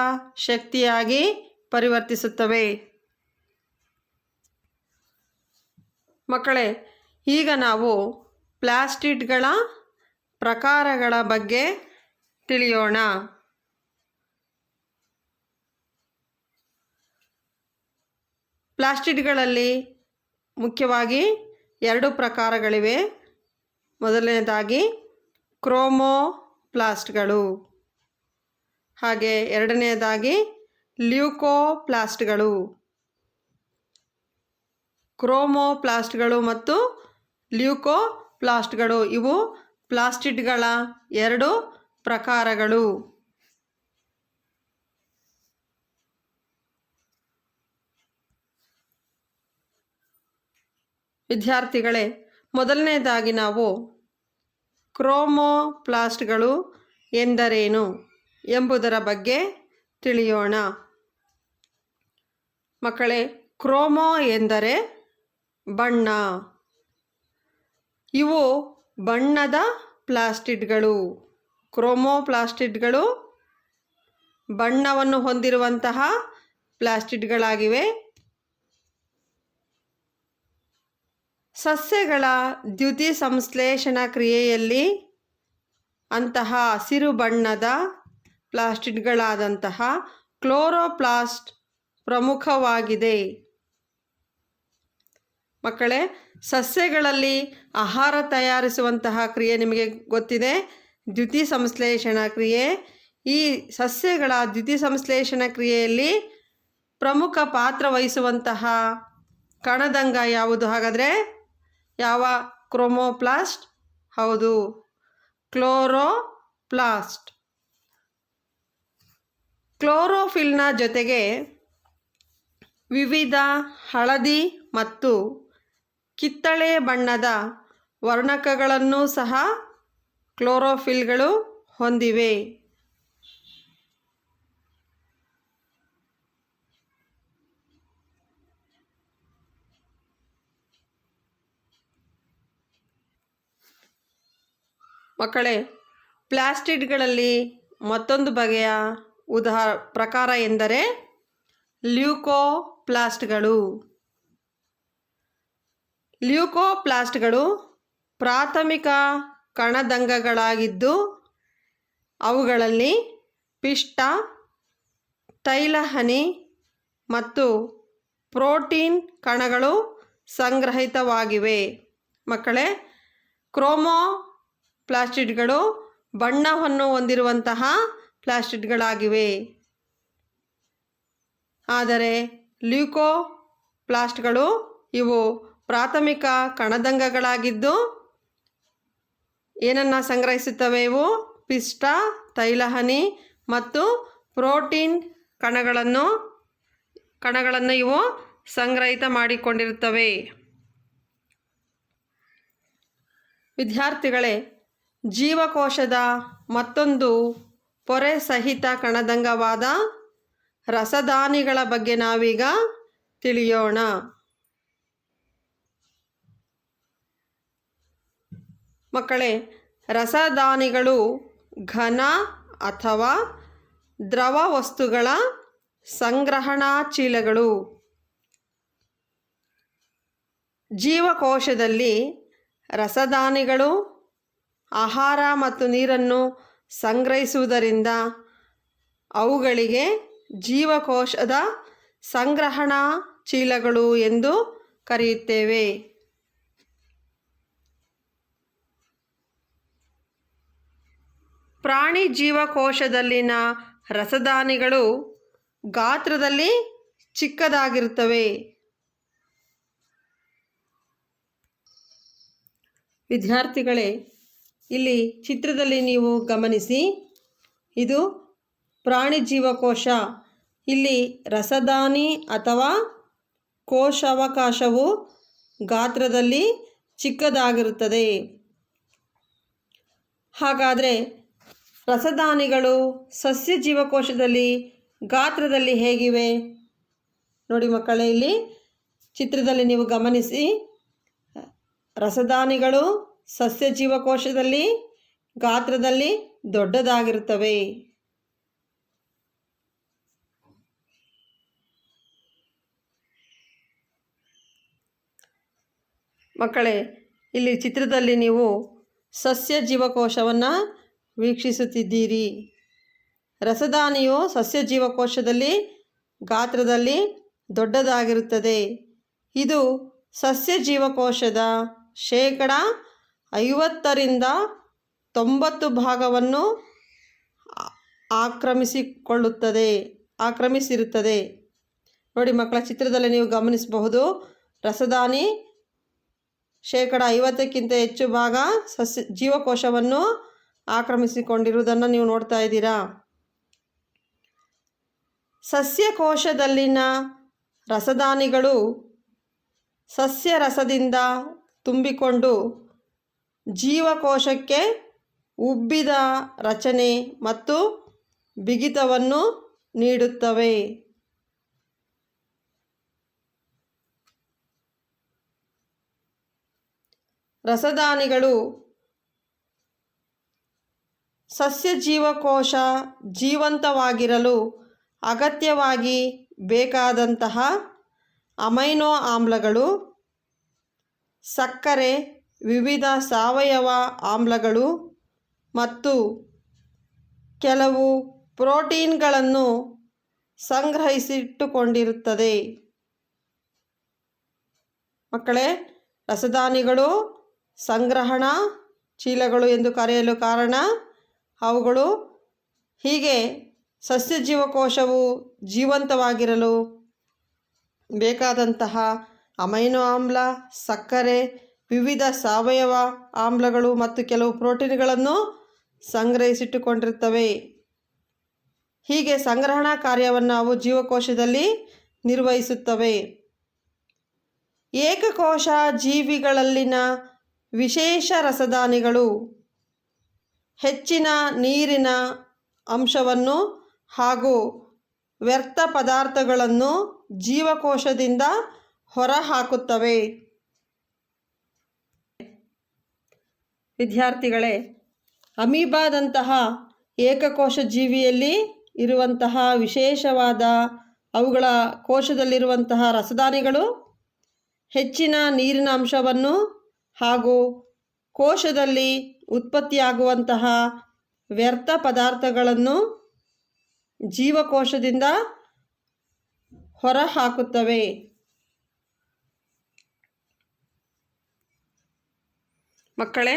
ಶಕ್ತಿಯಾಗಿ ಪರಿವರ್ತಿಸುತ್ತವೆ. ಮಕ್ಕಳೇ, ಈಗ ನಾವು ಪ್ಲಾಸ್ಟಿಡ್ಗಳ ಪ್ರಕಾರಗಳ ಬಗ್ಗೆ ತಿಳಿಯೋಣ. ಪ್ಲಾಸ್ಟಿಡ್ಗಳಲ್ಲಿ ಮುಖ್ಯವಾಗಿ 2 ಪ್ರಕಾರಗಳಿವೆ. ಮೊದಲನೇದಾಗಿ ಕ್ರೋಮೋಪ್ಲಾಸ್ಟ್ಗಳು, ಹಾಗೆ ಎರಡನೆಯದಾಗಿ ಲ್ಯೂಕೋಪ್ಲಾಸ್ಟ್ಗಳು. ಕ್ರೋಮೋಪ್ಲಾಸ್ಟ್ಗಳು ಮತ್ತು ಲ್ಯೂಕೋಪ್ಲಾಸ್ಟ್ಗಳು ಇವು ಪ್ಲಾಸ್ಟಿಡ್ಗಳ 2 ಪ್ರಕಾರಗಳು. ವಿದ್ಯಾರ್ಥಿಗಳೇ, ಮೊದಲನೇದಾಗಿ ನಾವು ಕ್ರೋಮೋಪ್ಲಾಸ್ಟ್ಗಳು ಎಂದರೇನು ಎಂಬುದರ ಬಗ್ಗೆ ತಿಳಿಯೋಣ. ಮಕ್ಕಳೇ, ಕ್ರೋಮೋ ಎಂದರೆ ಬಣ್ಣ. ಇವು ಬಣ್ಣದ ಪ್ಲಾಸ್ಟಿಡ್ಗಳು. ಕ್ರೋಮೋಪ್ಲಾಸ್ಟಿಡ್ಗಳು ಬಣ್ಣವನ್ನು ಹೊಂದಿರುವಂತಹ ಪ್ಲಾಸ್ಟಿಡ್ಗಳಾಗಿವೆ. ಸಸ್ಯಗಳ ದ್ಯುತಿ ಸಂಶ್ಲೇಷಣಾ ಕ್ರಿಯೆಯಲ್ಲಿ ಅಂತಹ ಹಸಿರು ಬಣ್ಣದ ಪ್ಲಾಸ್ಟಿಡ್ಗಳಾದಂತಹ ಕ್ಲೋರೋಪ್ಲಾಸ್ಟ್ ಪ್ರಮುಖವಾಗಿದೆ. ಮಕ್ಕಳೇ, ಸಸ್ಯಗಳಲ್ಲಿ ಆಹಾರ ತಯಾರಿಸುವಂತಹ ಕ್ರಿಯೆ ನಿಮಗೆ ಗೊತ್ತಿದೆ, ದ್ಯುತಿ ಸಂಶ್ಲೇಷಣಾ ಕ್ರಿಯೆ. ಈ ಸಸ್ಯಗಳ ದ್ಯುತಿ ಸಂಶ್ಲೇಷಣಾ ಕ್ರಿಯೆಯಲ್ಲಿ ಪ್ರಮುಖ ಪಾತ್ರ ವಹಿಸುವಂತಹ ಕಣದಂಗ ಯಾವುದು? ಹಾಗಾದರೆ ಯಾವ ಕ್ರೋಮೋಪ್ಲಾಸ್ಟ್? ಹೌದು, ಕ್ಲೋರೋಪ್ಲಾಸ್ಟ್. ಕ್ಲೋರೋಫಿಲ್ನ ಜೊತೆಗೆ ವಿವಿಧ ಹಳದಿ ಮತ್ತು ಕಿತ್ತಳೆ ಬಣ್ಣದ ವರ್ಣಕಗಳನ್ನು ಸಹ ಕ್ಲೋರೋಫಿಲ್ಗಳು ಹೊಂದಿವೆ. ಮಕ್ಕಳೇ, ಪ್ಲಾಸ್ಟಿಡ್ಗಳಲ್ಲಿ ಮತ್ತೊಂದು ಬಗೆಯ ಪ್ರಕಾರ ಎಂದರೆ ಲ್ಯೂಕೋಪ್ಲಾಸ್ಟ್ಗಳು. ಲ್ಯೂಕೋಪ್ಲಾಸ್ಟ್ಗಳು ಪ್ರಾಥಮಿಕ ಕಣದಂಗಗಳಾಗಿದ್ದು ಅವುಗಳಲ್ಲಿ ಪಿಷ್ಟ, ತೈಲಹನಿ ಮತ್ತು ಪ್ರೋಟೀನ್ ಕಣಗಳು ಸಂಗ್ರಹಿತವಾಗಿವೆ. ಮಕ್ಕಳೇ, ಕ್ರೋಮೋಪ್ಲಾಸ್ಟಿಡ್ಗಳು ಬಣ್ಣವನ್ನು ಹೊಂದಿರುವಂತಹ ಪ್ಲಾಸ್ಟಿಡ್ಗಳಾಗಿವೆ. ಆದರೆ ಲ್ಯೂಕೋಪ್ಲಾಸ್ಟ್ಗಳು ಇವು ಪ್ರಾಥಮಿಕ ಕಣದಂಗಗಳಾಗಿದ್ದು ಏನನ್ನು ಸಂಗ್ರಹಿಸುತ್ತವೆ? ಇವು ಪಿಷ್ಟ, ತೈಲಹನಿ ಮತ್ತು ಪ್ರೋಟೀನ್ ಕಣಗಳನ್ನು ಇವು ಸಂಗ್ರಹಿತ ಮಾಡಿಕೊಂಡಿರುತ್ತವೆ. ವಿದ್ಯಾರ್ಥಿಗಳೇ, ಜೀವಕೋಶದ ಮತ್ತೊಂದು ಪೊರೆ ಸಹಿತ ಕಣದಂಗವಾದ ರಸದಾನಿಗಳ ಬಗ್ಗೆ ನಾವೀಗ ತಿಳಿಯೋಣ. ಮಕ್ಕಳೇ, ರಸದಾನಿಗಳು ಘನ ಅಥವಾ ದ್ರವ ವಸ್ತುಗಳ ಸಂಗ್ರಹಣಾ ಚೀಲಗಳು. ಜೀವಕೋಶದಲ್ಲಿ ರಸದಾನಿಗಳು ಆಹಾರ ಮತ್ತು ನೀರನ್ನು ಸಂಗ್ರಹಿಸುವುದರಿಂದ ಅವುಗಳಿಗೆ ಜೀವಕೋಶದ ಸಂಗ್ರಹಣಾ ಚೀಲಗಳು ಎಂದು ಕರೆಯುತ್ತೇವೆ. ಪ್ರಾಣಿ ಜೀವಕೋಶದಲ್ಲಿನ ರಸದಾನಿಗಳು ಗಾತ್ರದಲ್ಲಿ ಚಿಕ್ಕದಾಗಿರುತ್ತವೆ. ವಿದ್ಯಾರ್ಥಿಗಳೇ, ಇಲ್ಲಿ ಚಿತ್ರದಲ್ಲಿ ನೀವು ಗಮನಿಸಿ, ಇದು ಪ್ರಾಣಿ ಜೀವಕೋಶ. ಇಲ್ಲಿ ರಸದಾನಿ ಅಥವಾ ಕೋಶಾವಕಾಶವು ಗಾತ್ರದಲ್ಲಿ ಚಿಕ್ಕದಾಗಿರುತ್ತದೆ. ಹಾಗಾದರೆ ರಸದಾನಿಗಳು ಸಸ್ಯ ಜೀವಕೋಶದಲ್ಲಿ ಗಾತ್ರದಲ್ಲಿ ಹೇಗಿವೆ? ನೋಡಿ ಮಕ್ಕಳೇ, ಇಲ್ಲಿ ಚಿತ್ರದಲ್ಲಿ ನೀವು ಗಮನಿಸಿ, ರಸದಾನಿಗಳು ಸಸ್ಯ ಜೀವಕೋಶದಲ್ಲಿ ಗಾತ್ರದಲ್ಲಿ ದೊಡ್ಡದಾಗಿರುತ್ತವೆ. ಮಕ್ಕಳೇ, ಇಲ್ಲಿ ಚಿತ್ರದಲ್ಲಿ ನೀವು ಸಸ್ಯ ಜೀವಕೋಶವನ್ನು ವೀಕ್ಷಿಸುತ್ತಿದ್ದೀರಿ. ರಸದಾನಿಯು ಸಸ್ಯ ಜೀವಕೋಶದಲ್ಲಿ ಗಾತ್ರದಲ್ಲಿ ದೊಡ್ಡದಾಗಿರುತ್ತದೆ. ಇದು ಸಸ್ಯ ಜೀವಕೋಶದ 50% ಭಾಗವನ್ನು ಆಕ್ರಮಿಸಿರುತ್ತದೆ. ನೋಡಿ ಮಕ್ಕಳ, ಚಿತ್ರದಲ್ಲಿ ನೀವು ಗಮನಿಸಬಹುದು, ರಸದಾನಿ 50%ಕ್ಕಿಂತ ಹೆಚ್ಚು ಭಾಗ ಜೀವಕೋಶವನ್ನು ಆಕ್ರಮಿಸಿಕೊಂಡಿರುವುದನ್ನು ನೀವು ನೋಡ್ತಾ ಇದ್ದೀರಾ. ಸಸ್ಯಕೋಶದಲ್ಲಿನ ರಸದಾನಿಗಳು ಸಸ್ಯ ರಸದಿಂದ ತುಂಬಿಕೊಂಡು ಜೀವಕೋಶಕ್ಕೆ ಉಬ್ಬಿದ ರಚನೆ ಮತ್ತು ಬಿಗಿತವನ್ನು ನೀಡುತ್ತವೆ. ರಸದಾನಿಗಳು ಸಸ್ಯ ಜೀವಕೋಶ ಜೀವಂತವಾಗಿರಲು ಅಗತ್ಯವಾಗಿ ಬೇಕಾದಂತಹ ಅಮೈನೋ ಆಮ್ಲಗಳು, ಸಕ್ಕರೆ, ವಿವಿಧ ಸಾವಯವ ಆಮ್ಲಗಳು ಮತ್ತು ಕೆಲವು ಪ್ರೋಟೀನ್ಗಳನ್ನು ಸಂಗ್ರಹಿಸಿಟ್ಟುಕೊಂಡಿರುತ್ತದೆ. ಮಕ್ಕಳೇ, ರಸದಾನಿಗಳು ಸಂಗ್ರಹಣಾ ಚೀಲಗಳು ಎಂದು ಕರೆಯಲು ಕಾರಣ ಅವುಗಳು ಹೀಗೆ ಸಸ್ಯ ಜೀವಕೋಶವು ಜೀವಂತವಾಗಿರಲು ಬೇಕಾದಂತಹ ಅಮೈನೋ ಆಮ್ಲ, ಸಕ್ಕರೆ, ವಿವಿಧ ಸಾವಯವ ಆಮ್ಲಗಳು ಮತ್ತು ಕೆಲವು ಪ್ರೋಟೀನ್ಗಳನ್ನು ಸಂಗ್ರಹಿಸಿಟ್ಟುಕೊಂಡಿರುತ್ತವೆ. ಹೀಗೆ ಸಂಗ್ರಹಣಾ ಕಾರ್ಯವನ್ನು ಅವು ಜೀವಕೋಶದಲ್ಲಿ ನಿರ್ವಹಿಸುತ್ತವೆ. ಏಕಕೋಶ ಜೀವಿಗಳಲ್ಲಿನ ವಿಶೇಷ ರಸದಾನಿಗಳು ಹೆಚ್ಚಿನ ನೀರಿನ ಅಂಶವನ್ನು ಹಾಗೂ ವ್ಯರ್ಥ ಪದಾರ್ಥಗಳನ್ನು ಜೀವಕೋಶದಿಂದ ಹೊರಹಾಕುತ್ತವೆ. ವಿದ್ಯಾರ್ಥಿಗಳೇ, ಅಮೀಬಾದಂತಹ ಏಕಕೋಶ ಜೀವಿಯಲ್ಲಿ ಇರುವಂತಹ ವಿಶೇಷವಾದ ಅವುಗಳ ಕೋಶದಲ್ಲಿರುವಂತಹ ರಸದಾನಿಗಳು ಹೆಚ್ಚಿನ ನೀರಿನ ಅಂಶವನ್ನು ಹಾಗೂ ಕೋಶದಲ್ಲಿ ಉತ್ಪತ್ತಿಯಾಗುವಂತಹ ವ್ಯರ್ಥ ಪದಾರ್ಥಗಳನ್ನು ಜೀವಕೋಶದಿಂದ ಹೊರಹಾಕುತ್ತವೆ. ಮಕ್ಕಳೇ,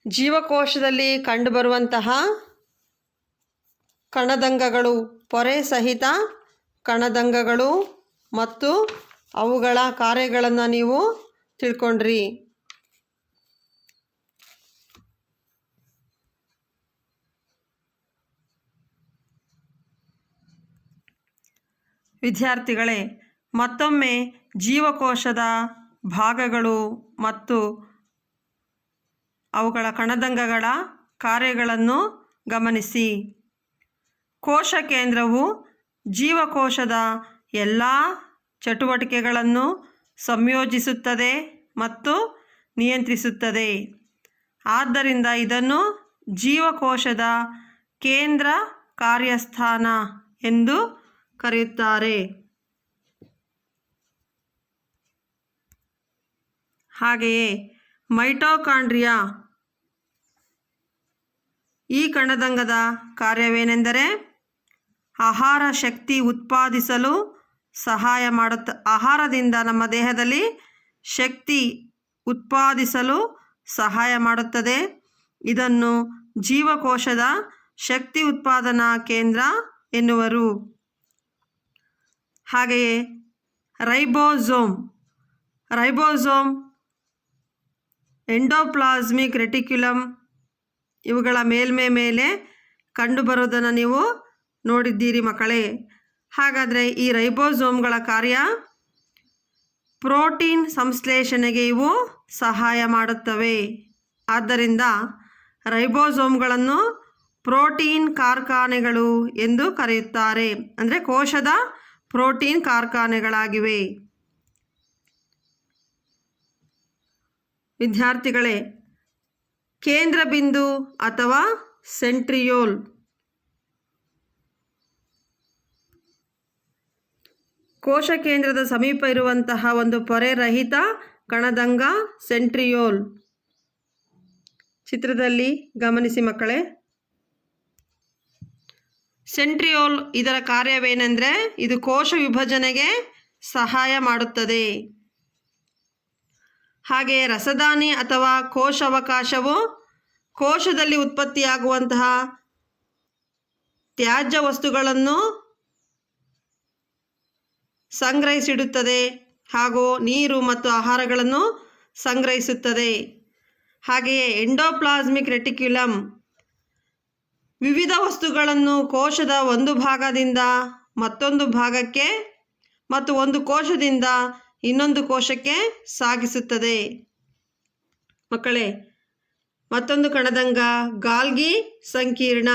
ಜೀವಕೋಶದಲ್ಲಿ ಕಂಡುಬರುವಂತಹ ಕಣದಂಗಗಳು, ಪೊರೆ ಸಹಿತ ಕಣದಂಗಗಳು ಮತ್ತು ಅವುಗಳ ಕಾರ್ಯಗಳನ್ನು ನೀವು ತಿಳ್ಕೊಂಡ್ರಿ. ವಿದ್ಯಾರ್ಥಿಗಳೇ, ಮತ್ತೊಮ್ಮೆ ಜೀವಕೋಶದ ಭಾಗಗಳು ಮತ್ತು ಅವುಗಳ ಕಣದಂಗಗಳ ಕಾರ್ಯಗಳನ್ನು ಗಮನಿಸಿ. ಕೋಶ ಕೇಂದ್ರವು ಜೀವಕೋಶದ ಎಲ್ಲ ಚಟುವಟಿಕೆಗಳನ್ನು ಸಂಯೋಜಿಸುತ್ತದೆ ಮತ್ತು ನಿಯಂತ್ರಿಸುತ್ತದೆ. ಆದ್ದರಿಂದ ಇದನ್ನು ಜೀವಕೋಶದ ಕೇಂದ್ರ ಕಾರ್ಯಸ್ಥಾನ ಎಂದು ಕರೆಯುತ್ತಾರೆ. ಹಾಗೆಯೇ ಮೈಟೊಕಾಂಡ್ರಿಯಾ ಈ ಕಣದಂಗದ ಕಾರ್ಯವೇನೆಂದರೆ ಆಹಾರ ಶಕ್ತಿ ಉತ್ಪಾದಿಸಲು ಸಹಾಯ ಆಹಾರದಿಂದ ನಮ್ಮ ದೇಹದಲ್ಲಿ ಶಕ್ತಿ ಉತ್ಪಾದಿಸಲು ಸಹಾಯ ಮಾಡುತ್ತದೆ. ಇದನ್ನು ಜೀವಕೋಶದ ಶಕ್ತಿ ಉತ್ಪಾದನಾ ಕೇಂದ್ರ ಎನ್ನುವರು. ಹಾಗೆಯೇ ರೈಬೋಸೋಮ್ ಎಂಡೋಪ್ಲಾಸ್ಮಿಕ್ ರೆಟಿಕ್ಯುಲಮ್ ಇವುಗಳ ಮೇಲೆ ಕಂಡುಬರೋದನ್ನು ನೀವು ನೋಡಿದ್ದೀರಿ ಮಕ್ಕಳೇ. ಹಾಗಾದರೆ ಈ ರೈಬೋಸೋಮ್ಗಳ ಕಾರ್ಯ ಪ್ರೋಟೀನ್ ಸಂಶ್ಲೇಷಣೆಗೆ ಇವು ಸಹಾಯ ಮಾಡುತ್ತವೆ. ಆದ್ದರಿಂದ ರೈಬೋಸೋಮ್ಗಳನ್ನು ಪ್ರೋಟೀನ್ ಕಾರ್ಖಾನೆಗಳು ಎಂದು ಕರೆಯುತ್ತಾರೆ. ಅಂದರೆ ಕೋಶದ ಪ್ರೋಟೀನ್ ಕಾರ್ಖಾನೆಗಳಾಗಿವೆ. ವಿದ್ಯಾರ್ಥಿಗಳೇ, ಕೇಂದ್ರ ಬಿಂದು ಅಥವಾ ಸೆಂಟ್ರಿಯೋಲ್ ಕೋಶ ಕೇಂದ್ರದ ಸಮೀಪ ಇರುವಂತಹ ಒಂದು ಪೊರೆ ರಹಿತ ಕಣದಂಗ ಸೆಂಟ್ರಿಯೋಲ್. ಚಿತ್ರದಲ್ಲಿ ಗಮನಿಸಿ ಮಕ್ಕಳೇ. ಸೆಂಟ್ರಿಯೋಲ್ ಇದರ ಕಾರ್ಯವೇನೆಂದರೆ ಇದು ಕೋಶ ವಿಭಜನೆಗೆ ಸಹಾಯ ಮಾಡುತ್ತದೆ. ಹಾಗೆಯೇ ರಸದಾನಿ ಅಥವಾ ಕೋಶಾವಕಾಶವು ಕೋಶದಲ್ಲಿ ಉತ್ಪತ್ತಿಯಾಗುವಂತಹ ತ್ಯಾಜ್ಯ ವಸ್ತುಗಳನ್ನು ಸಂಗ್ರಹಿಸಿಡುತ್ತದೆ ಹಾಗೂ ನೀರು ಮತ್ತು ಆಹಾರಗಳನ್ನು ಸಂಗ್ರಹಿಸುತ್ತದೆ. ಹಾಗೆಯೇ ಎಂಡೋಪ್ಲಾಸ್ಮಿಕ್ ರೆಟಿಕ್ಯುಲಮ್ ವಿವಿಧ ವಸ್ತುಗಳನ್ನು ಕೋಶದ ಒಂದು ಭಾಗದಿಂದ ಮತ್ತೊಂದು ಭಾಗಕ್ಕೆ ಮತ್ತು ಒಂದು ಕೋಶದಿಂದ ಇನ್ನೊಂದು ಕೋಶಕ್ಕೆ ಸಾಗಿಸುತ್ತದೆ. ಮಕ್ಕಳೇ, ಮತ್ತೊಂದು ಕಣದಂಗ ಗಾಲ್ಗಿ ಸಂಕೀರ್ಣ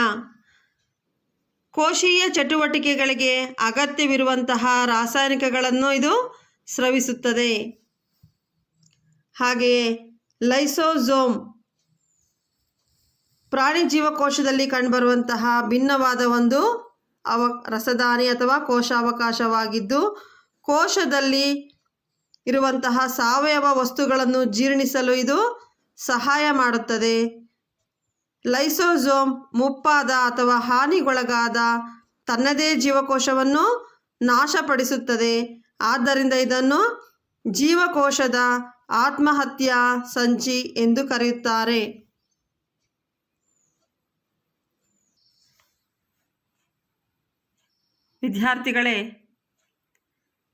ಕೋಶೀಯ ಚಟುವಟಿಕೆಗಳಿಗೆ ಅಗತ್ಯವಿರುವಂತಹ ರಾಸಾಯನಿಕಗಳನ್ನು ಇದು ಸ್ರವಿಸುತ್ತದೆ. ಹಾಗೆಯೇ ಲೈಸೋಸೋಮ್ ಪ್ರಾಣಿ ಜೀವಕೋಶದಲ್ಲಿ ಕಂಡುಬರುವಂತಹ ಭಿನ್ನವಾದ ಒಂದು ರಸದಾನಿ ಅಥವಾ ಕೋಶಾವಕಾಶವಾಗಿದ್ದು ಕೋಶದಲ್ಲಿ ಇರುವಂತಹ ಸಾವಯವ ವಸ್ತುಗಳನ್ನು ಜೀರ್ಣಿಸಲು ಇದು ಸಹಾಯ ಮಾಡುತ್ತದೆ. ಲೈಸೋಸೋಮ್ ಮುಪ್ಪಾದ ಅಥವಾ ಹಾನಿಗೊಳಗಾದ ತನ್ನದೇ ಜೀವಕೋಶವನ್ನು ನಾಶಪಡಿಸುತ್ತದೆ. ಆದ್ದರಿಂದ ಇದನ್ನು ಜೀವಕೋಶದ ಆತ್ಮಹತ್ಯಾ ಸಂಚಿ ಎಂದು ಕರೆಯುತ್ತಾರೆ. ವಿದ್ಯಾರ್ಥಿಗಳೇ,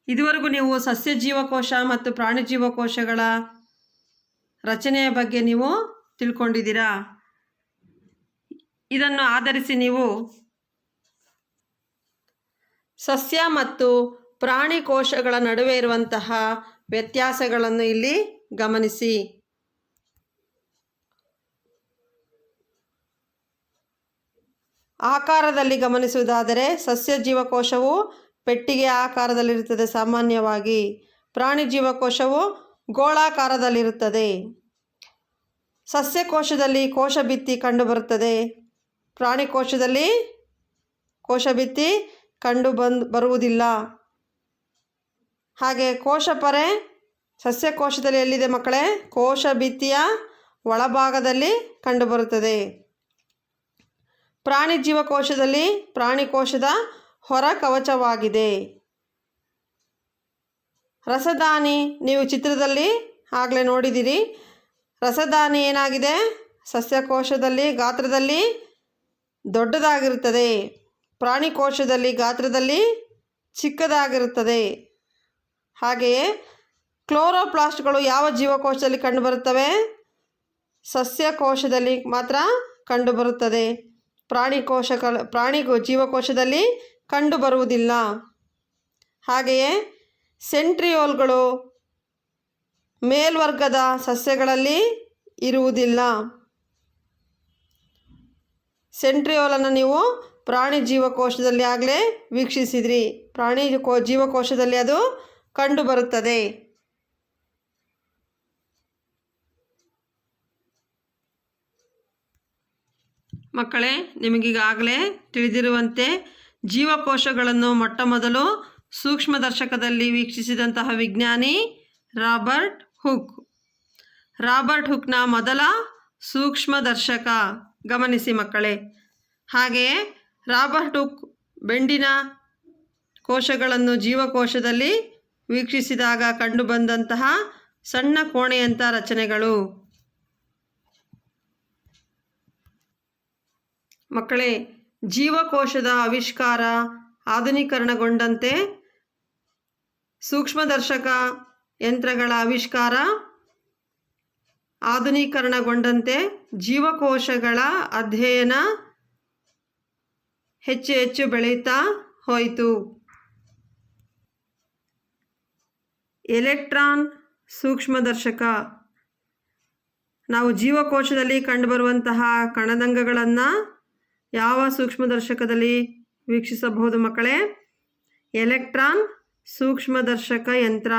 ಇದುವರೆಗೂ ನೀವು ಸಸ್ಯ ಜೀವಕೋಶ ಮತ್ತು ಪ್ರಾಣಿ ಜೀವಕೋಶಗಳ ರಚನೆಯ ಬಗ್ಗೆ ನೀವು ತಿಳ್ಕೊಂಡಿದ್ದೀರಾ. ಇದನ್ನು ಆಧರಿಸಿ ನೀವು ಸಸ್ಯ ಮತ್ತು ಪ್ರಾಣಿ ಕೋಶಗಳ ನಡುವೆ ಇರುವಂತಹ ವ್ಯತ್ಯಾಸಗಳನ್ನು ಇಲ್ಲಿ ಗಮನಿಸಿ. ಆಕಾರದಲ್ಲಿ ಗಮನಿಸುವುದಾದರೆ ಸಸ್ಯ ಜೀವಕೋಶವು ಪೆಟ್ಟಿಗೆ ಆಕಾರದಲ್ಲಿರುತ್ತದೆ ಸಾಮಾನ್ಯವಾಗಿ. ಪ್ರಾಣಿ ಜೀವಕೋಶವು ಗೋಳಾಕಾರದಲ್ಲಿರುತ್ತದೆ. ಸಸ್ಯಕೋಶದಲ್ಲಿ ಕೋಶಭಿತ್ತಿ ಕಂಡುಬರುತ್ತದೆ. ಪ್ರಾಣಿ ಕೋಶದಲ್ಲಿ ಕೋಶಭಿತ್ತಿ ಬರುವುದಿಲ್ಲ. ಹಾಗೆ ಕೋಶಪರೆ ಸಸ್ಯಕೋಶದಲ್ಲಿ ಎಲ್ಲಿದೆ ಮಕ್ಕಳೇ? ಕೋಶಭಿತ್ತಿಯ ಒಳಭಾಗದಲ್ಲಿ ಕಂಡುಬರುತ್ತದೆ. ಪ್ರಾಣಿ ಜೀವಕೋಶದಲ್ಲಿ ಪ್ರಾಣಿಕೋಶದ ಹೊರ ಕವಚವಾಗಿದೆ. ರಸದಾನಿ ನೀವು ಚಿತ್ರದಲ್ಲಿ ಆಗಲೇ ನೋಡಿದಿರಿ. ರಸದಾನಿ ಏನಾಗಿದೆ? ಸಸ್ಯಕೋಶದಲ್ಲಿ ಗಾತ್ರದಲ್ಲಿ ದೊಡ್ಡದಾಗಿರುತ್ತದೆ. ಪ್ರಾಣಿಕೋಶದಲ್ಲಿ ಗಾತ್ರದಲ್ಲಿ ಚಿಕ್ಕದಾಗಿರುತ್ತದೆ. ಹಾಗೆಯೇ ಕ್ಲೋರೋಪ್ಲಾಸ್ಟ್ಗಳು ಯಾವ ಜೀವಕೋಶದಲ್ಲಿ ಕಂಡುಬರುತ್ತವೆ? ಸಸ್ಯಕೋಶದಲ್ಲಿ ಮಾತ್ರ ಕಂಡುಬರುತ್ತದೆ. ಪ್ರಾಣಿ ಜೀವಕೋಶದಲ್ಲಿ ಕಂಡುಬರುವುದಿಲ್ಲ. ಹಾಗೆಯೇ ಸೆಂಟ್ರಿಯೋಲ್ಗಳು ಮೇಲ್ವರ್ಗದ ಸಸ್ಯಗಳಲ್ಲಿ ಇರುವುದಿಲ್ಲ. ಸೆಂಟ್ರಿಯೋಲನ್ನು ನೀವು ಪ್ರಾಣಿ ಜೀವಕೋಶದಲ್ಲಿ ಆಗಲೇ ವೀಕ್ಷಿಸಿದ್ರಿ. ಪ್ರಾಣಿ ಜೀವಕೋಶದಲ್ಲಿ ಅದು ಕಂಡುಬರುತ್ತದೆ. ಮಕ್ಕಳೇ, ನಿಮಗೀಗಾಗಲೇ ತಿಳಿದಿರುವಂತೆ ಜೀವಕೋಶಗಳನ್ನು ಮೊಟ್ಟಮೊದಲು ಸೂಕ್ಷ್ಮದರ್ಶಕದಲ್ಲಿ ವೀಕ್ಷಿಸಿದಂತಹ ವಿಜ್ಞಾನಿ ರಾಬರ್ಟ್ ಹುಕ್. ರಾಬರ್ಟ್ ಹುಕ್ನ ಮೊದಲ ಸೂಕ್ಷ್ಮದರ್ಶಕ ಗಮನಿಸಿ ಮಕ್ಕಳೇ. ಹಾಗೆಯೇ ರಾಬರ್ಟ್ ಹುಕ್ ಬೆಂಡಿನ ಕೋಶಗಳನ್ನು ಜೀವಕೋಶದಲ್ಲಿ ವೀಕ್ಷಿಸಿದಾಗ ಕಂಡುಬಂದಂತಹ ಸಣ್ಣ ಕೋಣೆಯಂಥ ರಚನೆಗಳು. ಮಕ್ಕಳೇ, ಜೀವಕೋಶದ ಆವಿಷ್ಕಾರ ಆಧುನೀಕರಣಗೊಂಡಂತೆ ಸೂಕ್ಷ್ಮದರ್ಶಕ ಯಂತ್ರಗಳ ಆವಿಷ್ಕಾರ ಆಧುನೀಕರಣಗೊಂಡಂತೆ ಜೀವಕೋಶಗಳ ಅಧ್ಯಯನ ಹೆಚ್ಚು ಹೆಚ್ಚು ಬೆಳೆಯುತ್ತಾ ಹೋಯಿತು. ಎಲೆಕ್ಟ್ರಾನ್ ಸೂಕ್ಷ್ಮದರ್ಶಕ. ನಾವು ಜೀವಕೋಶದಲ್ಲಿ ಕಂಡುಬರುವಂತಹ ಕಣದಂಗಗಳನ್ನು ಯಾವ ಸೂಕ್ಷ್ಮದರ್ಶಕದಲ್ಲಿ ವೀಕ್ಷಿಸಬಹುದು ಮಕ್ಕಳೇ? ಎಲೆಕ್ಟ್ರಾನ್ ಸೂಕ್ಷ್ಮದರ್ಶಕ ಯಂತ್ರ.